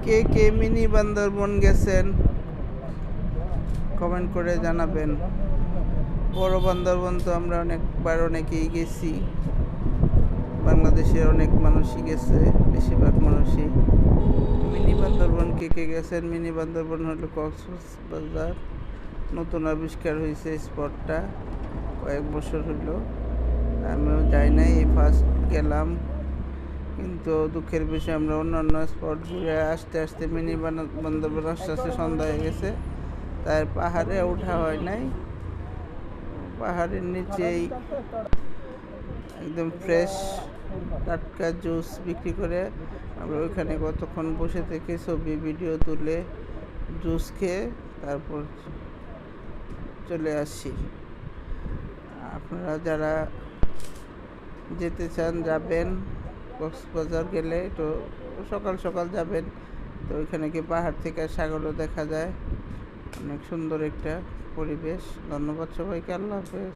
কে কে mini Bandarban গেছেন comment করে জানাবেন। বড় বান্দরবন তো আমরা অনেকেই গেছি, বাংলাদেশের অনেক মানুষই গেছে, বেশিরভাগ মানুষই। মিনি বান্দরবন কে কে গেছেন? মিনি বান্দরবন হলো কক্সবাজার, নতুন আবিষ্কার হয়েছে স্পটটা, কয়েক বছর হইল, আমিও যাই নাই, এই ফার্স্ট গেলাম। কিন্তু দুঃখের বিষয় আমরা অন্যান্য স্পট ঘুরে আসতে আসতে মিনি বান্দরবন আস্তে আস্তে সন্ধ্যা হয়ে গেছে, তাই পাহাড়ে ওঠা হয় নাই। পাহাড়ের নিচেই একদম ফ্রেশ টাটকা জুস বিক্রি করে আমরা ওইখানে কতক্ষণ বসে থেকে ছবি ভিডিও তুলে জুস খেয়ে তারপর চলে আসি। আপনারা যারা যেতে চান যাবেন, কক্সবাজার গেলে তো সকাল সকাল যাবেন, তো ওইখানে কি পাহাড় থেকে সাগরও দেখা যায়, অনেক সুন্দর একটা পরিবেশ। ধন্যবাদ সবাইকে, আল্লাহ হাফেজ।